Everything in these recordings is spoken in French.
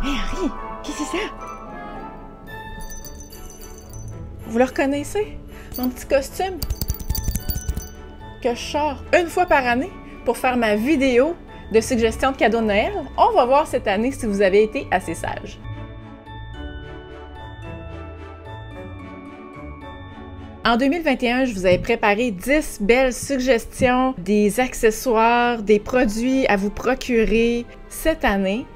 Hé, Henri, qu'est-ce que c'est ça? Vous le reconnaissez? Mon petit costume que je sors une fois par année pour faire ma vidéo de suggestions de cadeaux de Noël. On va voir cette année si vous avez été assez sage. En 2021, je vous avais préparé 10 belles suggestions, des accessoires, des produits à vous procurer. Cette année,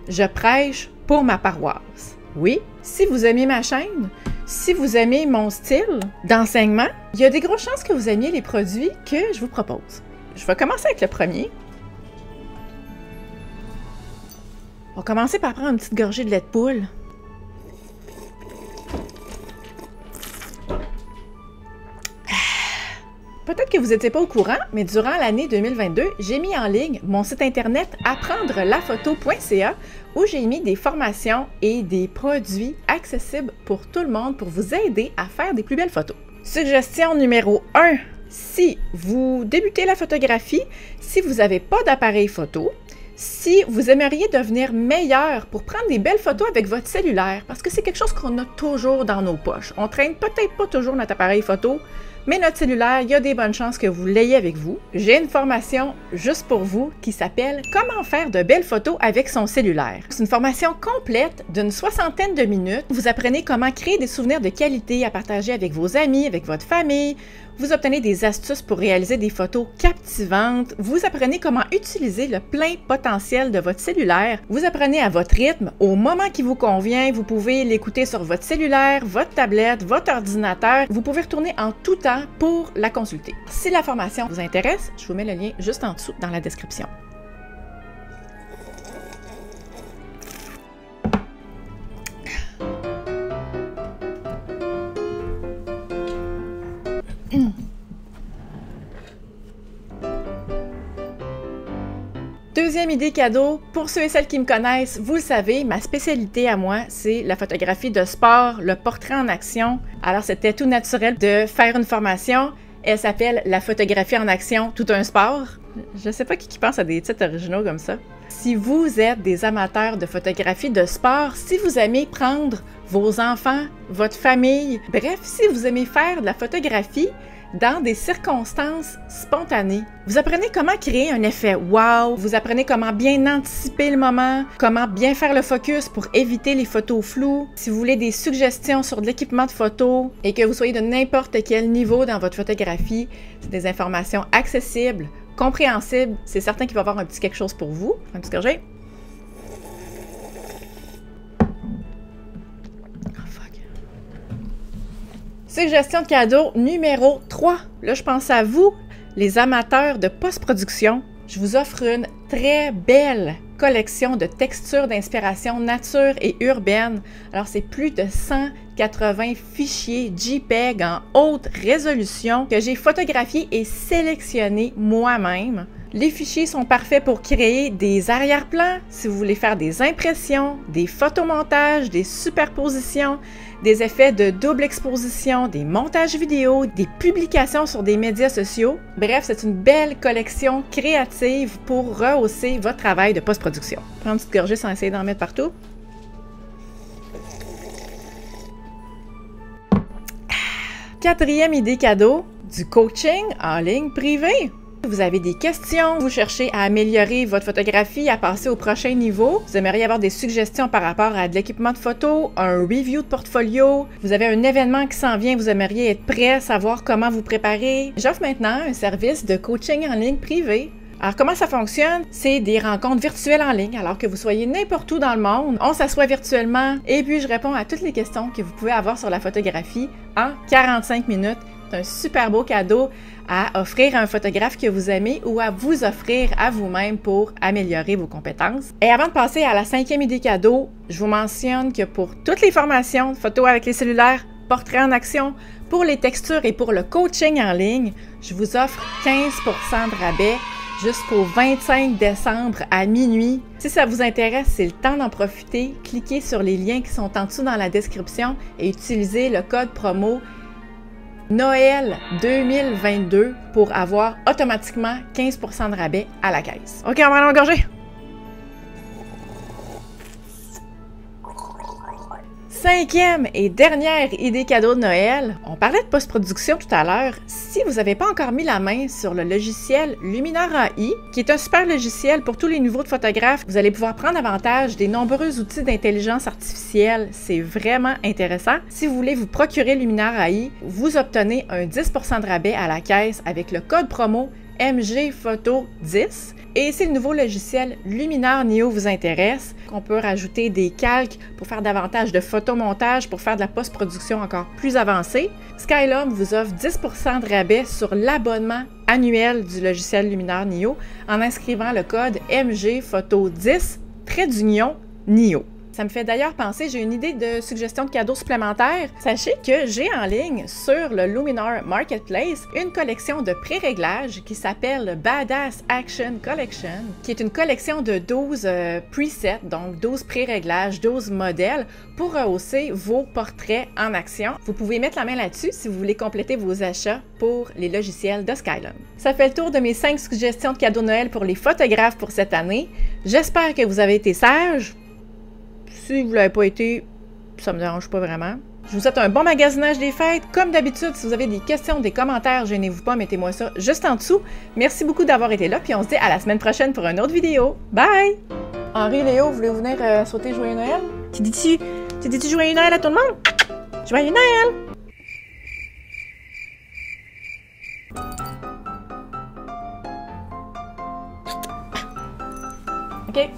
je prêche pour ma paroisse. Oui, si vous aimez ma chaîne, si vous aimez mon style d'enseignement, il y a des grosses chances que vous aimiez les produits que je vous propose. Je vais commencer avec le premier. On va commencer par prendre une petite gorgée de lait de poule. Peut-être que vous n'étiez pas au courant, mais durant l'année 2022, j'ai mis en ligne mon site internet apprendre-la-photo.ca où j'ai mis des formations et des produits accessibles pour tout le monde pour vous aider à faire des plus belles photos. Suggestion numéro 1. Si vous débutez la photographie, si vous n'avez pas d'appareil photo, si vous aimeriez devenir meilleur pour prendre des belles photos avec votre cellulaire, parce que c'est quelque chose qu'on a toujours dans nos poches. On traîne peut-être pas toujours notre appareil photo, mais notre cellulaire, il y a des bonnes chances que vous l'ayez avec vous. J'ai une formation juste pour vous qui s'appelle « Comment faire de belles photos avec son cellulaire ». C'est une formation complète d'une 60aine de minutes. Vous apprenez comment créer des souvenirs de qualité à partager avec vos amis, avec votre famille. Vous obtenez des astuces pour réaliser des photos captivantes. Vous apprenez comment utiliser le plein potentiel de votre cellulaire. Vous apprenez à votre rythme, au moment qui vous convient. Vous pouvez l'écouter sur votre cellulaire, votre tablette, votre ordinateur. Vous pouvez retourner en tout temps pour la consulter. Si la formation vous intéresse, je vous mets le lien juste en dessous dans la description. Deuxième idée cadeau, pour ceux et celles qui me connaissent, vous le savez, ma spécialité à moi, c'est la photographie de sport, le portrait en action. Alors c'était tout naturel de faire une formation. Elle s'appelle la photographie en action, tout un sport. Je ne sais pas qui pense à des titres originaux comme ça. Si vous êtes des amateurs de photographie de sport, si vous aimez prendre vos enfants, votre famille, bref, si vous aimez faire de la photographie dans des circonstances spontanées, vous apprenez comment créer un effet wow, vous apprenez comment bien anticiper le moment, comment bien faire le focus pour éviter les photos floues. Si vous voulez des suggestions sur de l'équipement de photo et que vous soyez de n'importe quel niveau dans votre photographie, c'est des informations accessibles, compréhensibles, c'est certain qu'il va y avoir un petit quelque chose pour vous. Un petit gorgée. Suggestion de cadeau numéro 3. Là, je pense à vous, les amateurs de post-production. Je vous offre une très belle collection de textures d'inspiration nature et urbaine. Alors, c'est plus de 180 fichiers JPEG en haute résolution que j'ai photographiés et sélectionnés moi-même. Les fichiers sont parfaits pour créer des arrière-plans, si vous voulez faire des impressions, des photomontages, des superpositions, des effets de double exposition, des montages vidéo, des publications sur des médias sociaux. Bref, c'est une belle collection créative pour rehausser votre travail de post-production. Prends une petite gorgée sans essayer d'en mettre partout. Quatrième idée cadeau, du coaching en ligne privée. Vous avez des questions, vous cherchez à améliorer votre photographie, à passer au prochain niveau, vous aimeriez avoir des suggestions par rapport à de l'équipement de photo, un review de portfolio, vous avez un événement qui s'en vient, vous aimeriez être prêt, savoir comment vous préparer. J'offre maintenant un service de coaching en ligne privé. Alors, comment ça fonctionne? C'est des rencontres virtuelles en ligne, alors que vous soyez n'importe où dans le monde. On s'assoit virtuellement et puis je réponds à toutes les questions que vous pouvez avoir sur la photographie en 45 minutes. C'est un super beau cadeau à offrir à un photographe que vous aimez ou à vous offrir à vous-même pour améliorer vos compétences. Et avant de passer à la 5e idée cadeau, je vous mentionne que pour toutes les formations, photos avec les cellulaires, portraits en action, pour les textures et pour le coaching en ligne, je vous offre 15% de rabais jusqu'au 25 décembre à minuit. Si ça vous intéresse, c'est le temps d'en profiter. Cliquez sur les liens qui sont en dessous dans la description et utilisez le code promo Noël 2022 pour avoir automatiquement 15% de rabais à la caisse. OK, on va aller en gorger. 5e et dernière idée cadeau de Noël, on parlait de post-production tout à l'heure. Si vous n'avez pas encore mis la main sur le logiciel Luminar AI, qui est un super logiciel pour tous les niveaux de photographes, vous allez pouvoir prendre avantage des nombreux outils d'intelligence artificielle. C'est vraiment intéressant. Si vous voulez vous procurer Luminar AI, vous obtenez un 10% de rabais à la caisse avec le code promo MGPhoto10. Et si le nouveau logiciel Luminar Neo vous intéresse, qu'on peut rajouter des calques pour faire davantage de photomontage, pour faire de la post-production encore plus avancée, Skylum vous offre 10% de rabais sur l'abonnement annuel du logiciel Luminar Neo en inscrivant le code MGPhoto10-Neo. Ça me fait d'ailleurs penser, j'ai une idée de suggestion de cadeaux supplémentaires. Sachez que j'ai en ligne sur le Luminar Marketplace une collection de pré-réglages qui s'appelle Badass Action Collection, qui est une collection de 12 presets, donc 12 pré-réglages, 12 modèles pour rehausser vos portraits en action. Vous pouvez mettre la main là-dessus si vous voulez compléter vos achats pour les logiciels de Skylum. Ça fait le tour de mes 5 suggestions de cadeaux de Noël pour les photographes pour cette année. J'espère que vous avez été sages. Si vous ne l'avez pas été, ça me dérange pas vraiment. Je vous souhaite un bon magasinage des fêtes. Comme d'habitude, si vous avez des questions, des commentaires, gênez-vous pas, mettez-moi ça juste en dessous. Merci beaucoup d'avoir été là, puis on se dit à la semaine prochaine pour une autre vidéo. Bye! Henri, Léo, voulez-vous venir sauter Joyeux Noël? Tu dis-tu Joyeux Noël à tout le monde? Joyeux Noël! OK.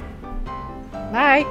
Bye!